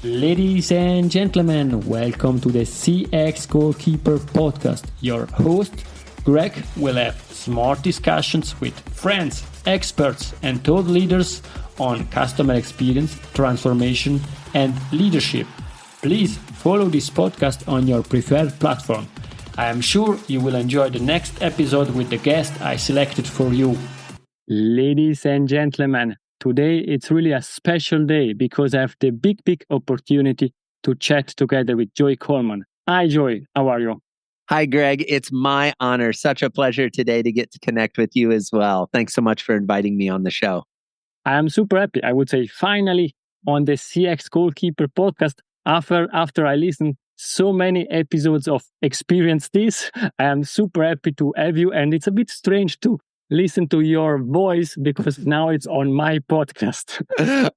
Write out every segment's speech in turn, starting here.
Ladies and gentlemen, welcome to the CX Goalkeeper podcast. Your host, Greg, will have smart discussions with friends, experts, and thought leaders on customer experience, transformation, and leadership. Please follow this podcast on your preferred platform. I am sure you will enjoy the next episode with the guest I selected for you. Ladies and gentlemen, today it's really a special day because I have the big opportunity to chat together with Joy Coleman. Hi Joy, how are you? Hi Greg, it's my honor. Such a pleasure today to get to connect with you as well. Thanks so much for inviting me on the show. I am super happy. I would say finally on the CX Goalkeeper podcast after I listened so many episodes of Experience This. I am super happy to have you, and it's a bit strange to listen to your voice because now it's on my podcast.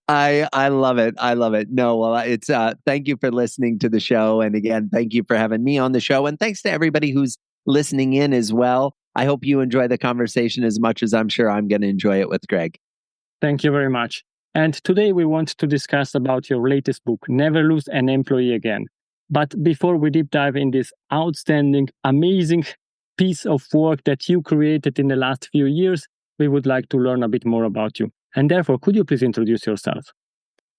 I love it. I love it. No, well, it's thank you for listening to the show, and again, thank you for having me on the show, and thanks to everybody who's listening in as well. I hope you enjoy the conversation as much as I'm sure I'm going to enjoy it with Greg. Thank you very much. And today we want to discuss about your latest book, Never Lose an Employee Again. But before we deep dive in this outstanding, amazing piece of work that you created in the last few years, we would like to learn a bit more about you. And therefore, could you please introduce yourself?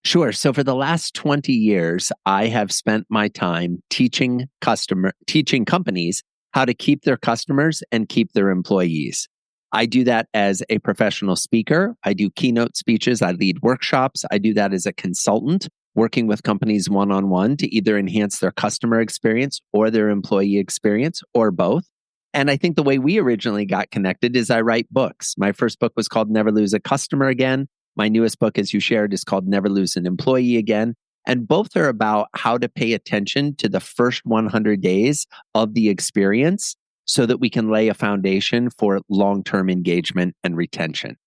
Sure. So for the last 20 years, I have spent my time teaching companies how to keep their customers and keep their employees. I do that as a professional speaker. I do keynote speeches. I lead workshops. I do that as a consultant, working with companies one-on-one to either enhance their customer experience or their employee experience or both. And I think the way we originally got connected is I write books. My first book was called Never Lose a Customer Again. My newest book, as you shared, is called Never Lose an Employee Again. And both are about how to pay attention to the first 100 days of the experience so that we can lay a foundation for long-term engagement and retention.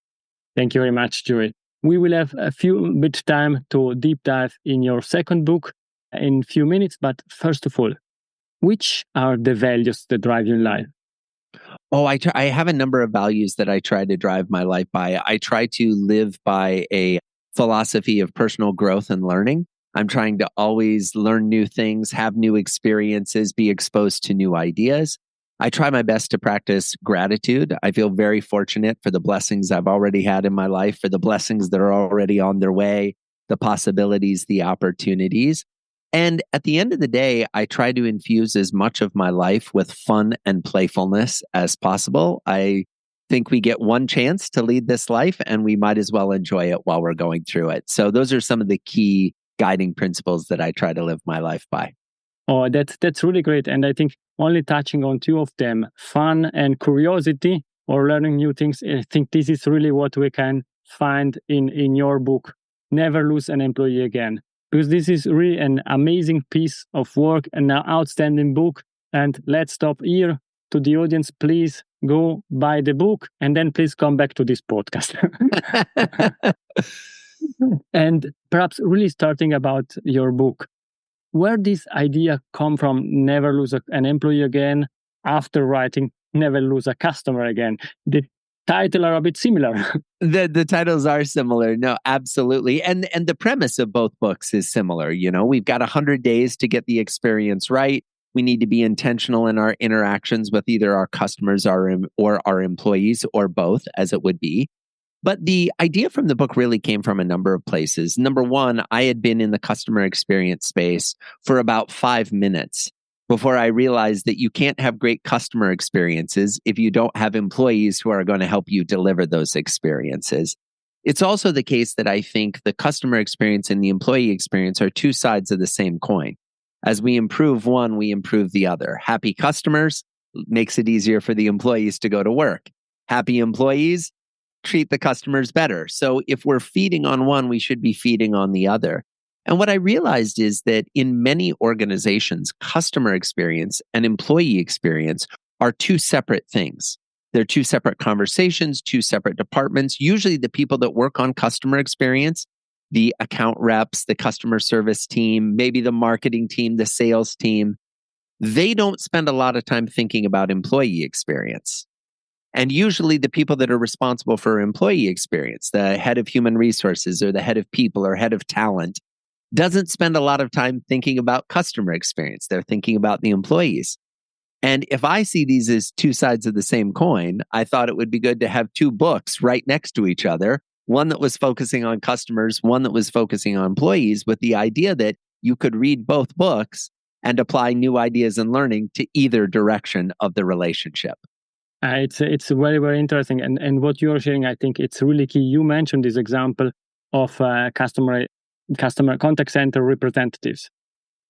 Thank you very much, Joey. We will have a few bit time to deep dive in your second book in a few minutes. But first of all, which are the values that drive you in life? Oh, I have a number of values that I try to drive my life by. I try to live by a philosophy of personal growth and learning. I'm trying to always learn new things, have new experiences, be exposed to new ideas. I try my best to practice gratitude. I feel very fortunate for the blessings I've already had in my life, for the blessings that are already on their way, the possibilities, the opportunities. And at the end of the day, I try to infuse as much of my life with fun and playfulness as possible. I think we get one chance to lead this life, and we might as well enjoy it while we're going through it. So those are some of the key guiding principles that I try to live my life by. Oh, that's really great. And I think only touching on two of them, fun and curiosity or learning new things, I think this is really what we can find in your book, Never Lose an Employee Again. Because this is really an amazing piece of work and an outstanding book. And let's stop here. To the audience, please go buy the book and then please come back to this podcast. And perhaps really starting about your book. Where this idea come from, never lose an employee again, after writing Never Lose a Customer Again? The title are a bit similar. The titles are similar. No, absolutely. And the premise of both books is similar. You know, we've got 100 days to get the experience right. We need to be intentional in our interactions with either our customers or our employees or both, as it would be. But the idea from the book really came from a number of places. Number one, I had been in the customer experience space for about 5 minutes before I realized that you can't have great customer experiences if you don't have employees who are going to help you deliver those experiences. It's also the case that I think the customer experience and the employee experience are two sides of the same coin. As we improve one, we improve the other. Happy customers makes it easier for the employees to go to work. Happy employees treat the customers better. So if we're feeding on one, we should be feeding on the other. And what I realized is that in many organizations, customer experience and employee experience are two separate things. They're two separate conversations, two separate departments. Usually the people that work on customer experience, the account reps, the customer service team, maybe the marketing team, the sales team, they don't spend a lot of time thinking about employee experience. And usually the people that are responsible for employee experience, the head of human resources or the head of people or head of talent, doesn't spend a lot of time thinking about customer experience. They're thinking about the employees. And if I see these as two sides of the same coin, I thought it would be good to have two books right next to each other, one that was focusing on customers, one that was focusing on employees, with the idea that you could read both books and apply new ideas and learning to either direction of the relationship. It's very, very interesting. And what you're sharing, I think it's really key. You mentioned this example of customer contact center representatives,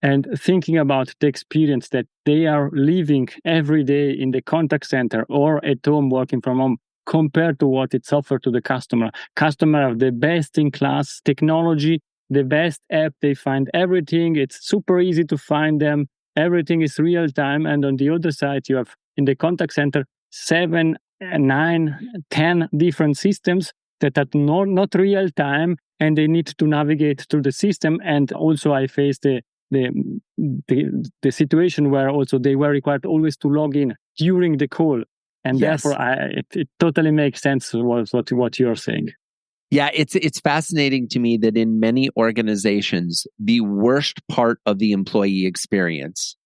and thinking about the experience that they are living every day in the contact center or at home working from home compared to what it's offered to the customer. Customer have the best in class technology, the best app. They find everything. It's super easy to find them. Everything is real time. And on the other side, you have in the contact center 7, 9, 10 different systems that are not real time, and they need to navigate through the system. And also I faced the situation where also they were required always to log in during the call. And Yes. therefore it totally makes sense what you're saying. Yeah, it's fascinating to me that in many organizations, the worst part of the employee experience,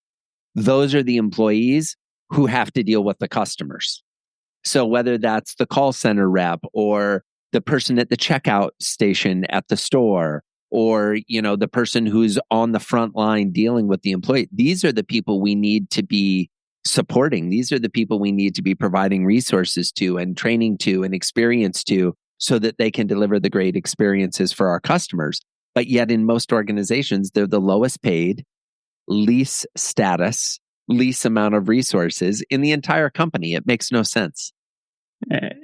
those are the employees who have to deal with the customers. So whether that's the call center rep or the person at the checkout station at the store, or the person who's on the front line dealing with the employee, these are the people we need to be supporting. These are the people we need to be providing resources to and training to and experience to, so that they can deliver the great experiences for our customers. But yet in most organizations, they're the lowest paid, least status, least amount of resources in the entire company. It makes no sense.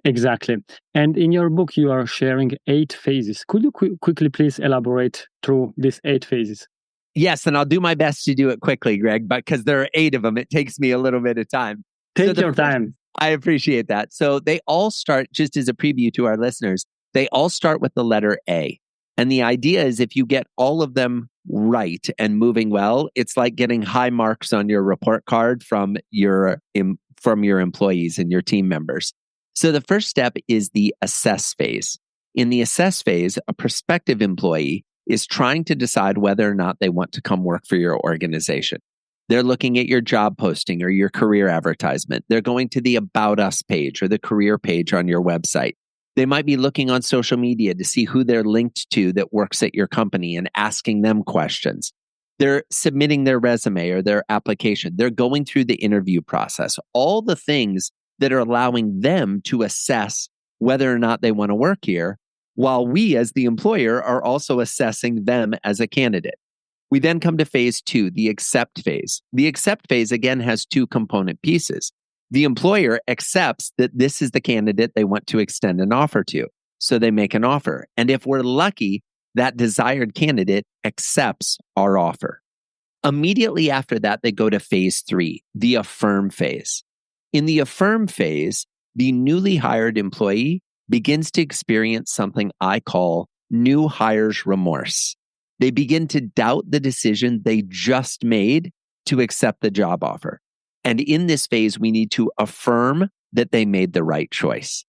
Exactly. And in your book, you are sharing 8 phases. Could you quickly please elaborate through these 8 phases? Yes, and I'll do my best to do it quickly, Greg, but because there are 8 of them, it takes me a little bit of time. Take your time. I appreciate that. So they all start, just as a preview to our listeners, they all start with the letter A. And the idea is if you get all of them right and moving well, it's like getting high marks on your report card from your employees and your team members. So the first step is the assess phase. In the assess phase, a prospective employee is trying to decide whether or not they want to come work for your organization. They're looking at your job posting or your career advertisement. They're going to the About Us page or the career page on your website. They might be looking on social media to see who they're linked to that works at your company and asking them questions. They're submitting their resume or their application. They're going through the interview process. All the things that are allowing them to assess whether or not they want to work here, while we as the employer are also assessing them as a candidate. We then come to phase 2, the accept phase. The accept phase, again, has 2 component pieces. The employer accepts that this is the candidate they want to extend an offer to. So they make an offer. And if we're lucky, that desired candidate accepts our offer. Immediately after that, they go to phase 3, the affirm phase. In the affirm phase, the newly hired employee begins to experience something I call new hires remorse. They begin to doubt the decision they just made to accept the job offer. And in this phase, we need to affirm that they made the right choice.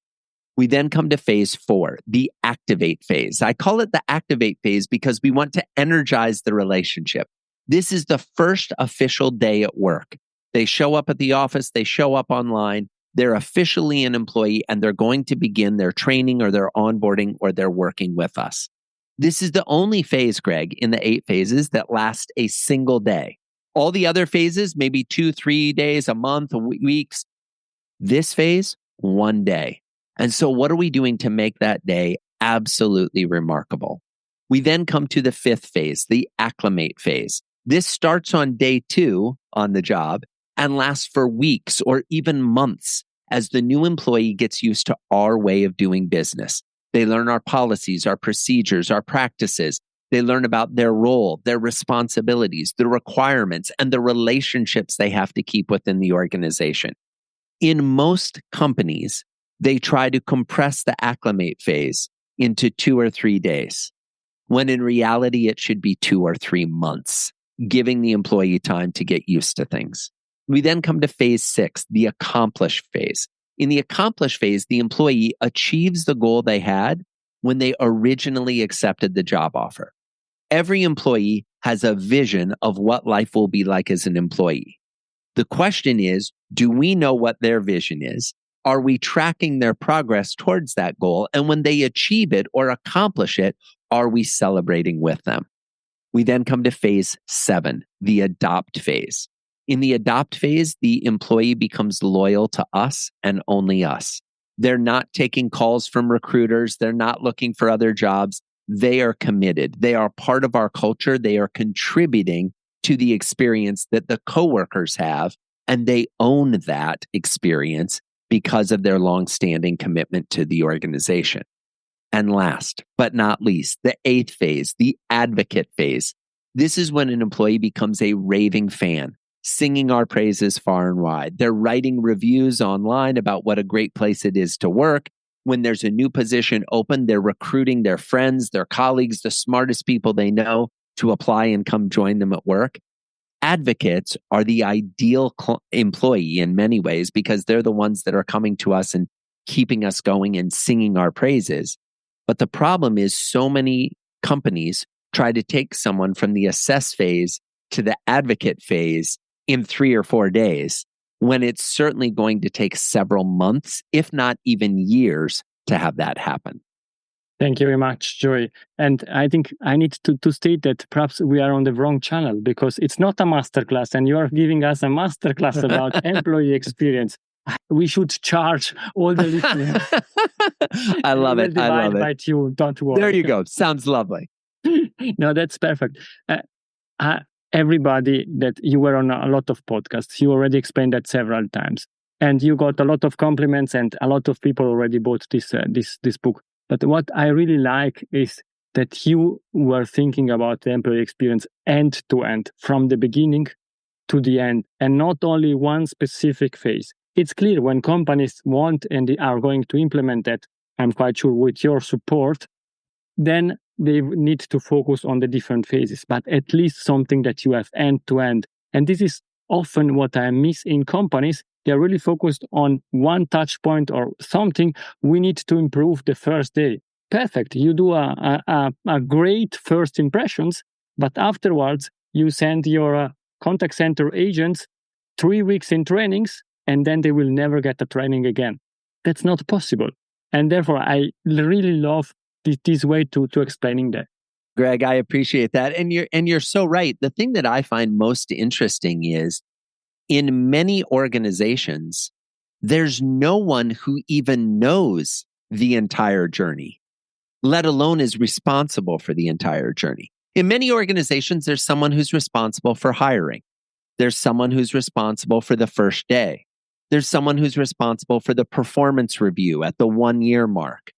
We then come to phase 4, the activate phase. I call it the activate phase because we want to energize the relationship. This is the first official day at work. They show up at the office, they show up online, they're officially an employee, and they're going to begin their training or their onboarding or they're working with us. This is the only phase, Greg, in the 8 phases that last a single day. All the other phases, maybe 2, 3 days, a month, weeks. This phase, 1 day. And so what are we doing to make that day absolutely remarkable? We then come to the 5th phase, the acclimate phase. This starts on day 2 on the job and lasts for weeks or even months as the new employee gets used to our way of doing business. They learn our policies, our procedures, our practices. They learn about their role, their responsibilities, the requirements, and the relationships they have to keep within the organization. In most companies, they try to compress the acclimate phase into 2 or 3 days, when in reality, it should be 2 or 3 months, giving the employee time to get used to things. We then come to phase 6, the accomplish phase. In the accomplish phase, the employee achieves the goal they had when they originally accepted the job offer. Every employee has a vision of what life will be like as an employee. The question is, do we know what their vision is? Are we tracking their progress towards that goal? And when they achieve it or accomplish it, are we celebrating with them? We then come to phase 7, the adopt phase. In the adopt phase, the employee becomes loyal to us and only us. They're not taking calls from recruiters. They're not looking for other jobs. They are committed. They are part of our culture. They are contributing to the experience that the coworkers have, and they own that experience because of their longstanding commitment to the organization. And last but not least, the 8th phase, the advocate phase. This is when an employee becomes a raving fan, singing our praises far and wide. They're writing reviews online about what a great place it is to work. When there's a new position open, they're recruiting their friends, their colleagues, the smartest people they know to apply and come join them at work. Advocates are the ideal employee in many ways because they're the ones that are coming to us and keeping us going and singing our praises. But the problem is so many companies try to take someone from the assess phase to the advocate phase in 3 or 4 days, when it's certainly going to take several months, if not even years, to have that happen. Thank you very much, Joey. And I think I need to state that perhaps we are on the wrong channel because it's not a masterclass and you are giving us a masterclass about employee experience. We should charge all the listeners. I love it. I love it. By two, don't worry. There you go. Sounds lovely. No, that's perfect. Everybody that you were on a lot of podcasts, you already explained that several times. And you got a lot of compliments and a lot of people already bought this book. But what I really like is that you were thinking about the employee experience end to end, from the beginning to the end, and not only one specific phase. It's clear when companies want and are going to implement that, I'm quite sure with your support, then they need to focus on the different phases, but at least something that you have end to end. And this is often what I miss in companies. They're really focused on one touch point or something. We need to improve the first day. Perfect. You do a great first impressions, but afterwards you send your contact center agents 3 weeks in trainings, and then they will never get a training again. That's not possible. And therefore, I really love this way to explaining that. Greg, I appreciate that. And you're so right. The thing that I find most interesting is in many organizations, there's no one who even knows the entire journey, let alone is responsible for the entire journey. In many organizations, there's someone who's responsible for hiring. There's someone who's responsible for the first day. There's someone who's responsible for the performance review at the 1-year mark.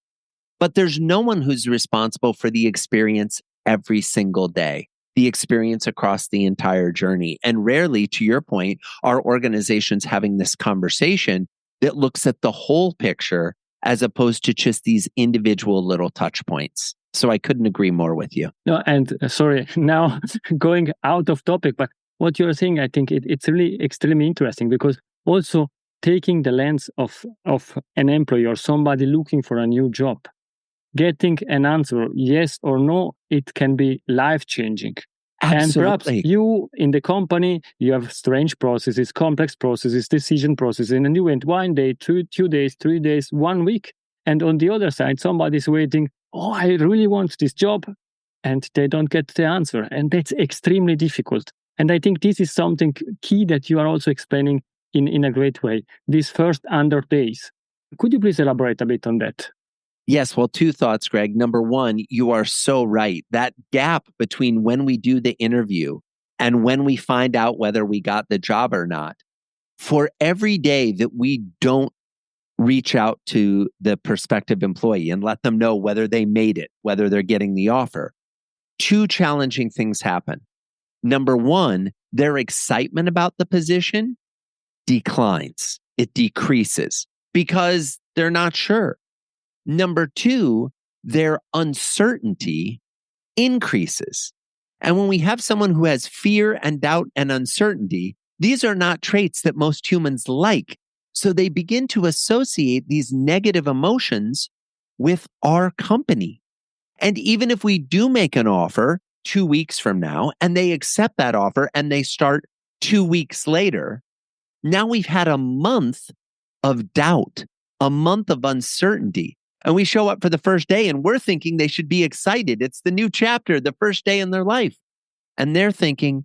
But there's no one who's responsible for the experience every single day, the experience across the entire journey. And rarely, to your point, are organizations having this conversation that looks at the whole picture as opposed to just these individual little touch points. So I couldn't agree more with you. No, and sorry, now going out of topic, but what you're saying, I think it's really extremely interesting because also taking the lens of an employee or somebody looking for a new job, getting an answer, yes or no, it can be life-changing. Absolutely. And perhaps you in the company, you have strange processes, complex processes, decision processes, and you went 1 day, 2 days, 3 days, 1 week. And on the other side, somebody's waiting, oh, I really want this job. And they don't get the answer. And that's extremely difficult. And I think this is something key that you are also explaining in a great way. These first 100 days. Could you please elaborate a bit on that? Yes, well, 2 thoughts, Greg. Number 1, you are so right. That gap between when we do the interview and when we find out whether we got the job or not, for every day that we don't reach out to the prospective employee and let them know whether they made it, whether they're getting the offer, 2 challenging things happen. Number 1, their excitement about the position declines. It decreases because they're not sure. Number 2, their uncertainty increases. And when we have someone who has fear and doubt and uncertainty, these are not traits that most humans like. So they begin to associate these negative emotions with our company. And even if we do make an offer, 2 weeks from now and they accept that offer and they start 2 weeks later, now we've had a month of doubt, a month of uncertainty. And we show up for the first day and we're thinking they should be excited. It's the new chapter, the first day in their life. And they're thinking,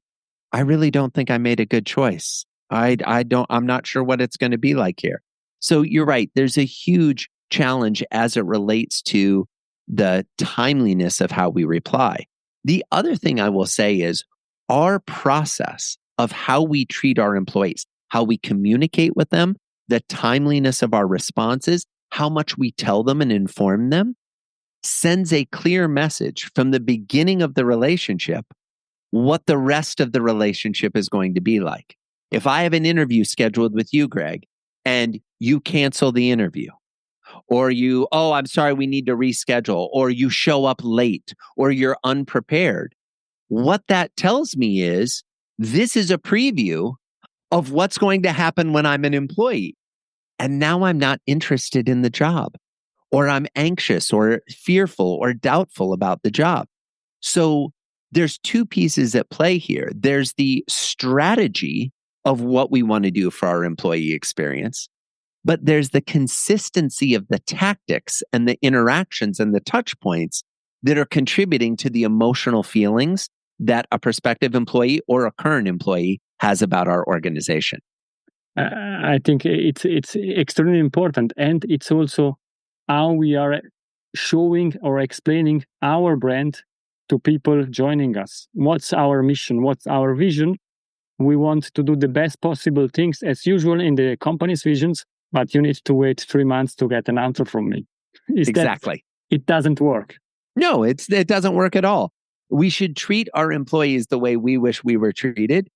I really don't think I made a good choice. I'm not sure what it's going to be like here. So you're right. There's a huge challenge as it relates to the timeliness of how we reply. The other thing I will say is our process of how we treat our employees, how we communicate with them, the timeliness of our responses, how much we tell them and inform them, sends a clear message from the beginning of the relationship what the rest of the relationship is going to be like. If I have an interview scheduled with you, Greg, and you cancel the interview, or I'm sorry, we need to reschedule, or you show up late, or you're unprepared, what that tells me is this is a preview of what's going to happen when I'm an employee. And now I'm not interested in the job, or I'm anxious or fearful or doubtful about the job. So there's two pieces at play here. There's the strategy of what we want to do for our employee experience, but there's the consistency of the tactics and the interactions and the touch points that are contributing to the emotional feelings that a prospective employee or a current employee has about our organization. I think it's extremely important, and it's also how we are showing or explaining our brand to people joining us. What's our mission? What's our vision? We want to do the best possible things as usual in the company's visions, but you need to wait 3 months to get an answer from me. Exactly. It doesn't work. No, it doesn't work at all. We should treat our employees the way we wish we were treated.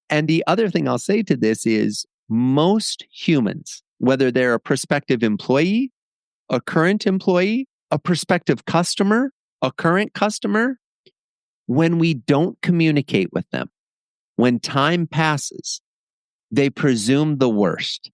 And the other thing I'll say to this is most humans, whether they're a prospective employee, a current employee, a prospective customer, a current customer, when we don't communicate with them, when time passes, they presume the worst.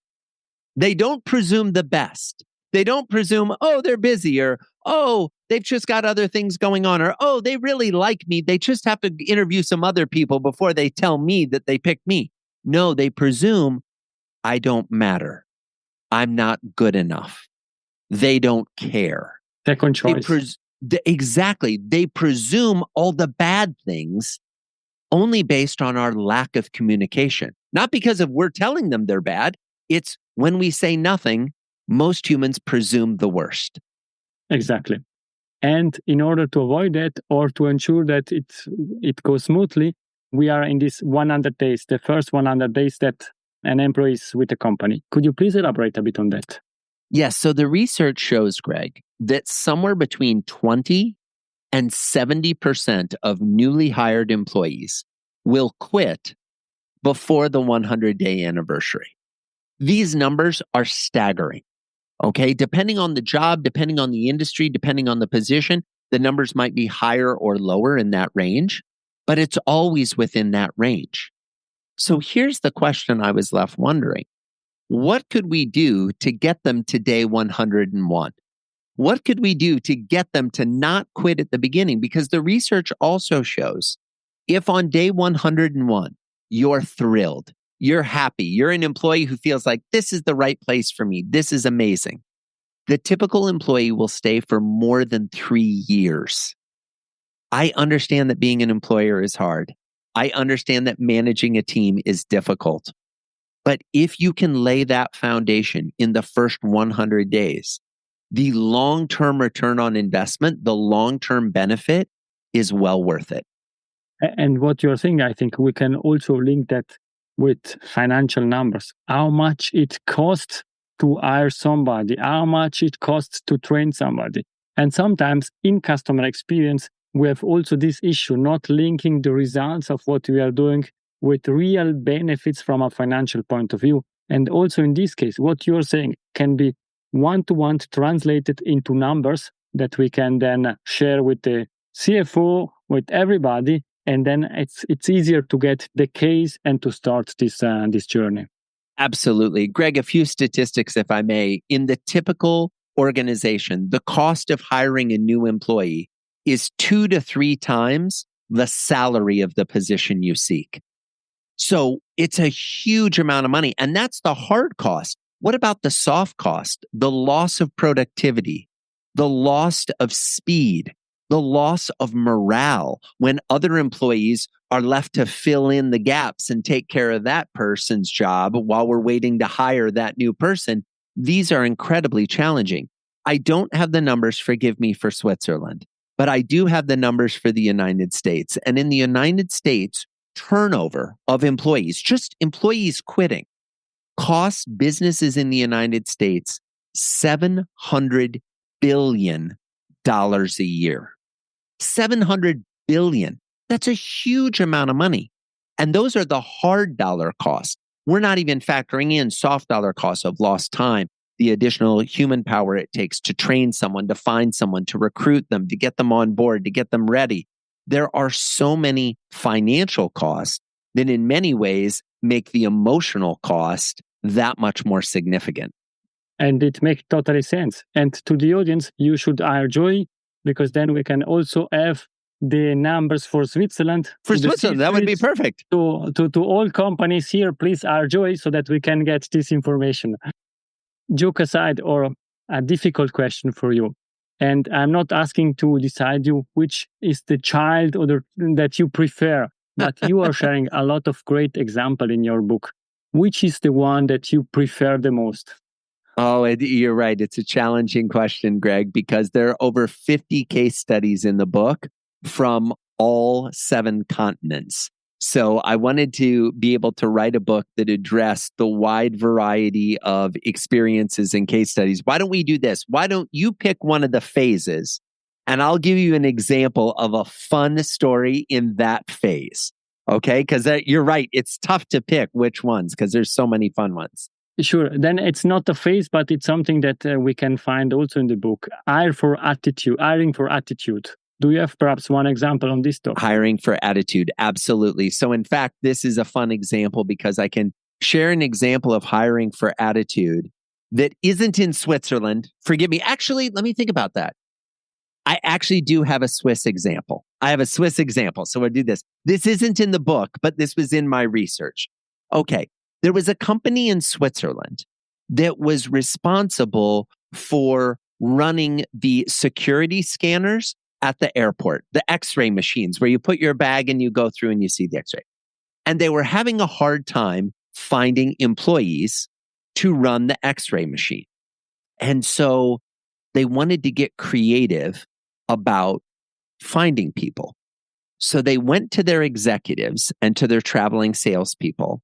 They don't presume the best. They don't presume, oh, they're busy, or, oh, they've just got other things going on, or, oh, they really like me. They just have to interview some other people before they tell me that they picked me. No, they presume I don't matter. I'm not good enough. They don't care. Second choice. Exactly. They presume all the bad things only based on our lack of communication. Not because of we're telling them they're bad. It's when we say nothing, most humans presume the worst. Exactly. And in order to avoid that or to ensure that it goes smoothly, we are in this 100 days, the first 100 days that an employee is with the company. Could you please elaborate a bit on that? Yes. So the research shows, Greg, that somewhere between 20 and 70% of newly hired employees will quit before the 100-day anniversary. These numbers are staggering. Okay, depending on the job, depending on the industry, depending on the position, the numbers might be higher or lower in that range, but it's always within that range. So here's the question I was left wondering. What could we do to get them to day 101? What could we do to get them to not quit at the beginning? Because the research also shows if on day 101, you're thrilled, you're happy, you're an employee who feels like this is the right place for me, this is amazing, the typical employee will stay for more than 3 years. I understand that being an employer is hard. I understand that managing a team is difficult. But if you can lay that foundation in the first 100 days, the long-term return on investment, the long-term benefit is well worth it. And what you're saying, I think we can also link that with financial numbers. How much it costs to hire somebody, how much it costs to train somebody. And sometimes in customer experience, we have also this issue, not linking the results of what we are doing with real benefits from a financial point of view. And also in this case, what you're saying can be one-to-one translated into numbers that we can then share with the CFO, with everybody, and then it's easier to get the case and to start this journey. Absolutely. Greg, a few statistics, if I may. In the typical organization, the cost of hiring a new employee is 2 to 3 times the salary of the position you seek. So it's a huge amount of money. And that's the hard cost. What about the soft cost? The loss of productivity, the loss of speed, the loss of morale when other employees are left to fill in the gaps and take care of that person's job while we're waiting to hire that new person. These are incredibly challenging. I don't have the numbers, forgive me, for Switzerland, but I do have the numbers for the United States. And in the United States, turnover of employees, just employees quitting, costs businesses in the United States $700 billion a year. $700 billion. That's a huge amount of money. And those are the hard dollar costs. We're not even factoring in soft dollar costs of lost time, the additional human power it takes to train someone, to find someone, to recruit them, to get them on board, to get them ready. There are so many financial costs that in many ways make the emotional cost that much more significant. And it makes totally sense. And to the audience, you should hire Joy, because then we can also have the numbers for Switzerland. For Switzerland, that would be perfect. To all companies here, please hire Joy so that we can get this information. Joke aside, or a difficult question for you. And I'm not asking to decide you which is the child or that you prefer, but you are sharing a lot of great example in your book. Which is the one that you prefer the most? Oh, you're right. It's a challenging question, Greg, because there are over 50 case studies in the book from all 7 continents. So I wanted to be able to write a book that addressed the wide variety of experiences and case studies. Why don't we do this? Why don't you pick one of the phases and I'll give you an example of a fun story in that phase. Okay? Because you're right. It's tough to pick which ones because there's so many fun ones. Sure. Then it's not a phase, but it's something that we can find also in the book. Hiring for attitude. Do you have perhaps one example on this topic? Hiring for attitude. Absolutely. So in fact, this is a fun example because I can share an example of hiring for attitude that isn't in Switzerland. Forgive me. Actually, let me think about that. I actually do have a Swiss example. I have a Swiss example. So we'll do this. This isn't in the book, but this was in my research. Okay. There was a company in Switzerland that was responsible for running the security scanners at the airport, the X-ray machines where you put your bag and you go through and you see the X-ray. And they were having a hard time finding employees to run the X-ray machine. And so they wanted to get creative about finding people. So they went to their executives and to their traveling salespeople,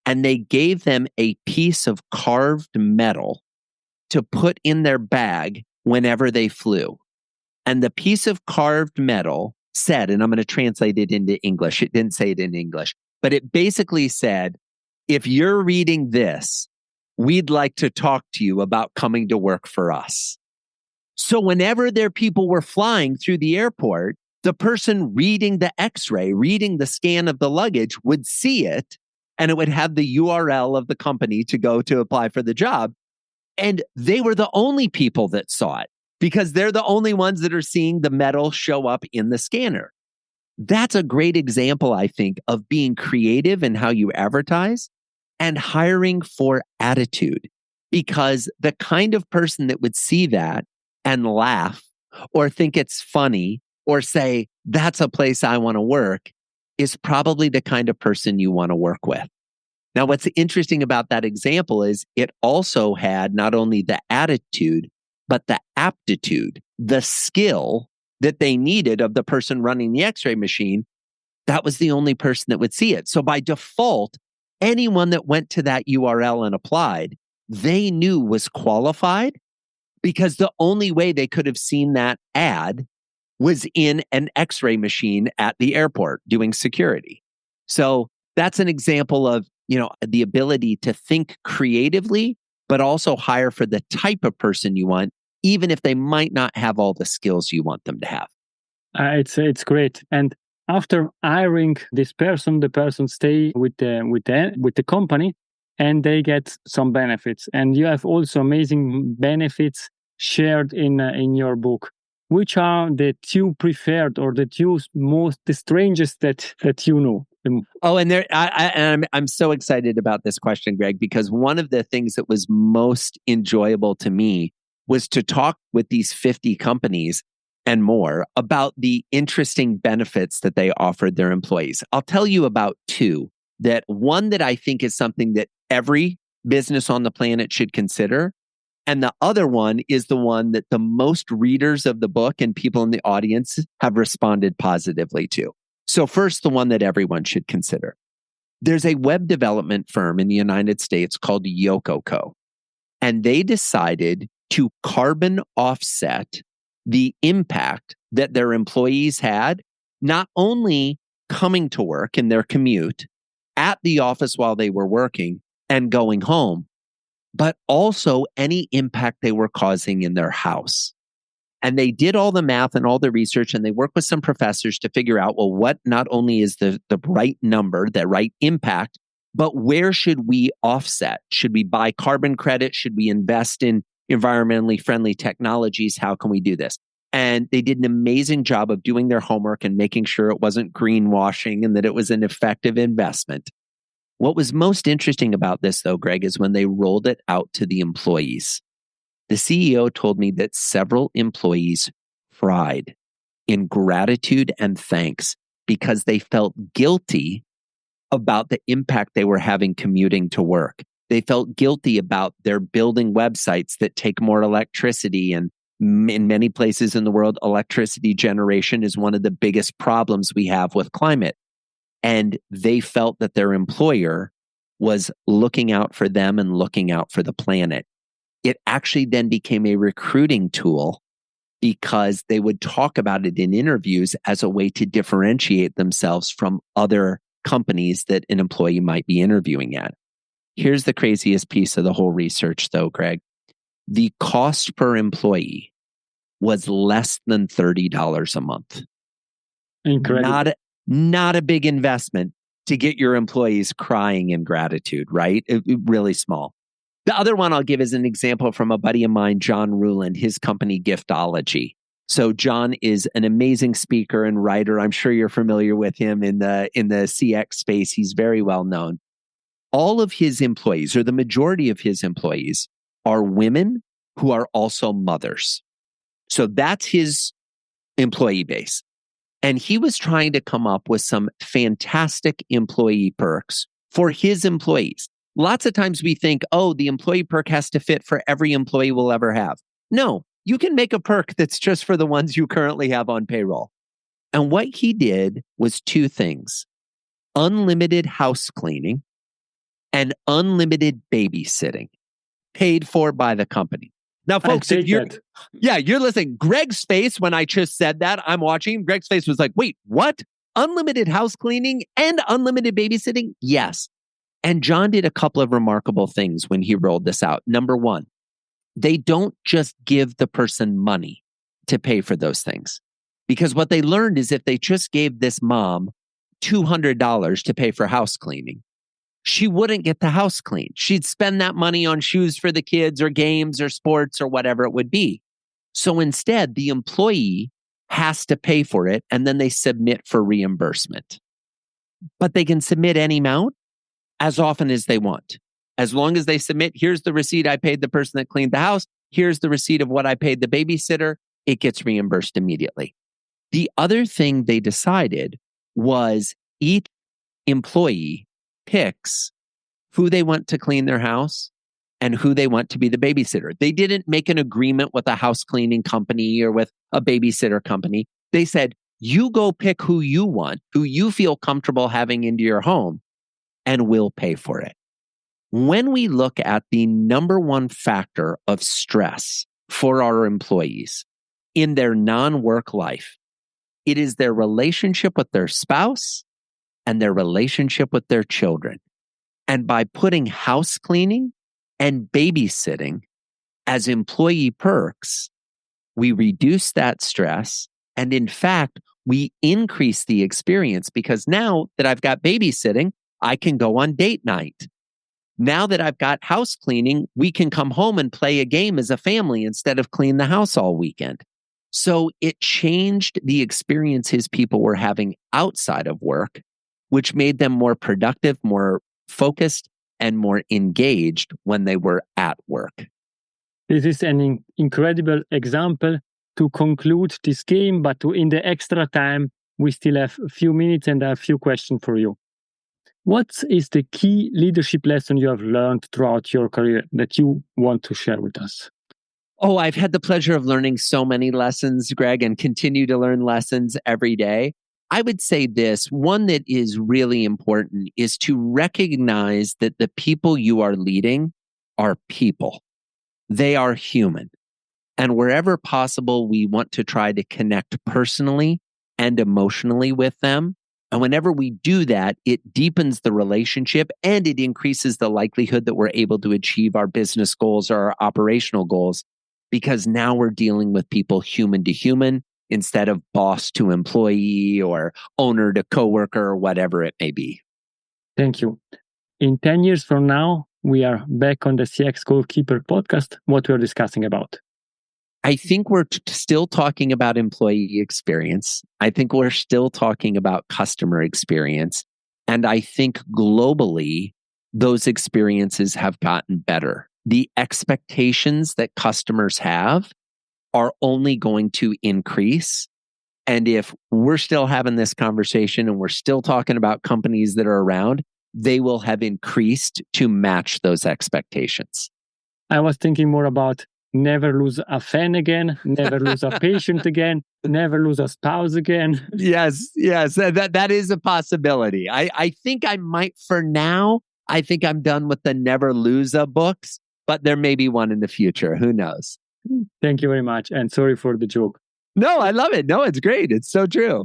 and they gave them a piece of carved metal to put in their bag whenever they flew. And the piece of carved metal said, and I'm going to translate it into English. It didn't say it in English, but it basically said, if you're reading this, we'd like to talk to you about coming to work for us. So whenever their people were flying through the airport, the person reading the X-ray, reading the scan of the luggage would see it, and it would have the URL of the company to go to apply for the job. And they were the only people that saw it because they're the only ones that are seeing the metal show up in the scanner. That's a great example, I think, of being creative in how you advertise and hiring for attitude, because the kind of person that would see that and laugh or think it's funny or say, that's a place I want to work, is probably the kind of person you want to work with. Now, what's interesting about that example is it also had not only the attitude, but the aptitude, the skill that they needed of the person running the X-ray machine. That was the only person that would see it. So by default, anyone that went to that URL and applied, they knew was qualified because the only way they could have seen that ad was in an X-ray machine at the airport doing security. So that's an example of, the ability to think creatively, but also hire for the type of person you want, even if they might not have all the skills you want them to have. It's great. And after hiring this person, the person stay with the company, and they get some benefits. And you have also amazing benefits shared in your book. which are the two preferred or the two the strangest that you know? Oh, and I'm so excited about this question, Greg, because one of the things that was most enjoyable to me was to talk with these 50 companies and more about the interesting benefits that they offered their employees. I'll tell you about two. That one that I think is something that every business on the planet should consider. And the other one is the one that the most readers of the book and people in the audience have responded positively to. So first, the one that everyone should consider. There's a web development firm in the United States called Yoko, and they decided to carbon offset the impact that their employees had, not only coming to work in their commute, at the office while they were working and going home, but also any impact they were causing in their house. And they did all the math and all the research, and they worked with some professors to figure out, well, what not only is the right number, the right impact, but where should we offset? Should we buy carbon credits? Should we invest in environmentally friendly technologies? How can we do this? And they did an amazing job of doing their homework and making sure it wasn't greenwashing and that it was an effective investment. What was most interesting about this, though, Greg, is when they rolled it out to the employees. The CEO told me that several employees cried in gratitude and thanks because they felt guilty about the impact they were having commuting to work. They felt guilty about their building websites that take more electricity. And in many places in the world, electricity generation is one of the biggest problems we have with climate. And they felt that their employer was looking out for them and looking out for the planet. It actually then became a recruiting tool because they would talk about it in interviews as a way to differentiate themselves from other companies that an employee might be interviewing at. Here's the craziest piece of the whole research, though, Greg. The cost per employee was less than $30 a month. Incredible. Not a big investment to get your employees crying in gratitude, right? Really small. The other one I'll give is an example from a buddy of mine, John Ruland, his company Giftology. So John is an amazing speaker and writer. I'm sure you're familiar with him in the CX space. He's very well known. All of his employees, or the majority of his employees, are women who are also mothers. So that's his employee base. And he was trying to come up with some fantastic employee perks for his employees. Lots of times we think, oh, the employee perk has to fit for every employee we'll ever have. No, you can make a perk that's just for the ones you currently have on payroll. And what he did was two things: unlimited house cleaning and unlimited babysitting, paid for by the company. Now, folks, if you're listening, Greg's face when I just said that, I'm watching, Greg's face was like, wait, what? Unlimited house cleaning and unlimited babysitting? Yes. And John did a couple of remarkable things when he rolled this out. Number one, they don't just give the person money to pay for those things. Because what they learned is if they just gave this mom $200 to pay for house cleaning, she wouldn't get the house cleaned. She'd spend that money on shoes for the kids or games or sports or whatever it would be. So instead, the employee has to pay for it and then they submit for reimbursement. But they can submit any amount as often as they want. As long as they submit, here's the receipt I paid the person that cleaned the house. Here's the receipt of what I paid the babysitter. It gets reimbursed immediately. The other thing they decided was each employee picks who they want to clean their house and who they want to be the babysitter. They didn't make an agreement with a house cleaning company or with a babysitter company. They said, you go pick who you want, who you feel comfortable having into your home, and we'll pay for it. When we look at the number one factor of stress for our employees in their non-work life, it is their relationship with their spouse and their relationship with their children. And by putting house cleaning and babysitting as employee perks, we reduce that stress. And in fact, we increase the experience because now that I've got babysitting, I can go on date night. Now that I've got house cleaning, we can come home and play a game as a family instead of clean the house all weekend. So it changed the experience his people were having outside of work, which made them more productive, more focused, and more engaged when they were at work. This is an incredible example to conclude this game, but in the extra time, we still have a few minutes and a few questions for you. What is the key leadership lesson you have learned throughout your career that you want to share with us? Oh, I've had the pleasure of learning so many lessons, Greg, and continue to learn lessons every day. I would say this, one that is really important is to recognize that the people you are leading are people. They are human. And wherever possible, we want to try to connect personally and emotionally with them. And whenever we do that, it deepens the relationship and it increases the likelihood that we're able to achieve our business goals or our operational goals, because now we're dealing with people human to human instead of boss to employee or owner to coworker or whatever it may be. Thank you. In 10 years from now, we are back on the CX Goalkeeper podcast. What we're discussing about? I think we're still talking about employee experience. I think we're still talking about customer experience. And I think globally, those experiences have gotten better. The expectations that customers have are only going to increase. And if we're still having this conversation and we're still talking about companies that are around, they will have increased to match those expectations. I was thinking more about never lose a fan again, never lose a patient again, never lose a spouse again. Yes, that is a possibility. I think I might, for now, I think I'm done with the Never Lose a books, but there may be one in the future. Who knows? Thank you very much. And sorry for the joke. No, I love it. No, it's great. It's so true.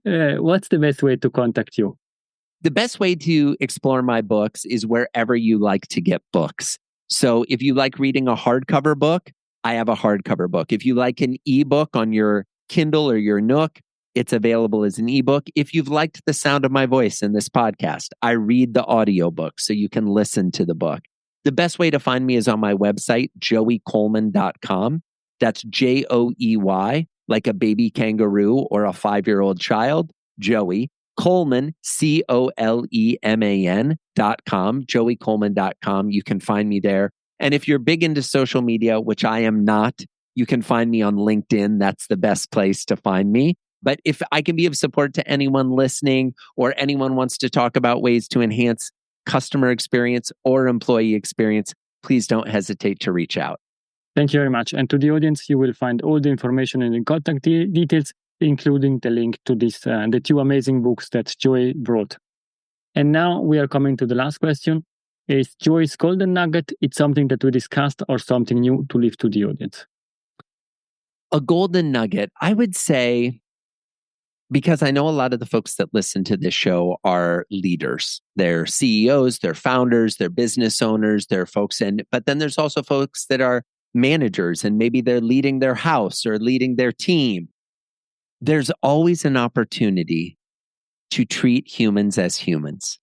What's the best way to contact you? The best way to explore my books is wherever you like to get books. So if you like reading a hardcover book, I have a hardcover book. If you like an ebook on your Kindle or your Nook, it's available as an ebook. If you've liked the sound of my voice in this podcast, I read the audiobook so you can listen to the book. The best way to find me is on my website, joeycoleman.com. That's Joey, like a baby kangaroo or a 5-year-old child, Joey. Coleman, Coleman.com, joeycoleman.com. You can find me there. And if you're big into social media, which I am not, you can find me on LinkedIn. That's the best place to find me. But if I can be of support to anyone listening or anyone wants to talk about ways to enhance customer experience or employee experience, please don't hesitate to reach out. Thank you very much. And to the audience, you will find all the information and the contact details, including the link to the 2 amazing books that Joey brought. And now we are coming to the last question. Is Joey's golden nugget, it's something that we discussed or something new to leave to the audience? A golden nugget, I would say, because I know a lot of the folks that listen to this show are leaders. They're CEOs, they're founders, they're business owners, they're folks but then there's also folks that are managers and maybe they're leading their house or leading their team. There's always an opportunity to treat humans as humans.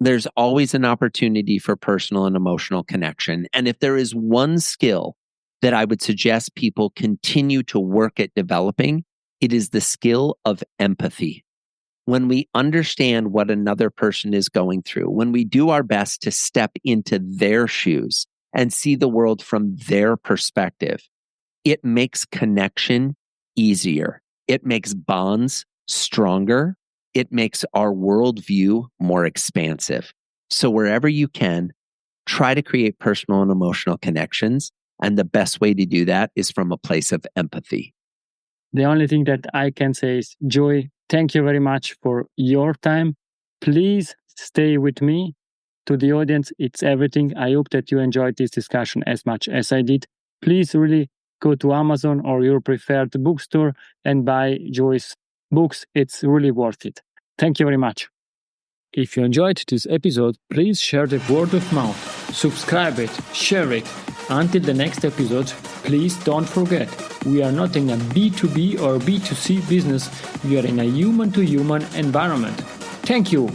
There's always an opportunity for personal and emotional connection. And if there is one skill that I would suggest people continue to work at developing, it is the skill of empathy. When we understand what another person is going through, when we do our best to step into their shoes and see the world from their perspective, it makes connection easier. It makes bonds stronger. It makes our worldview more expansive. So wherever you can, try to create personal and emotional connections. And the best way to do that is from a place of empathy. The only thing that I can say is, Joey, thank you very much for your time. Please stay with me. To the audience, it's everything. I hope that you enjoyed this discussion as much as I did. Please really go to Amazon or your preferred bookstore and buy Joey's books. It's really worth it. Thank you very much. If you enjoyed this episode, please share the word of mouth. Subscribe it, share it. Until the next episode, please don't forget, we are not in a B2B or B2C business. We are in a human-to-human environment. Thank you.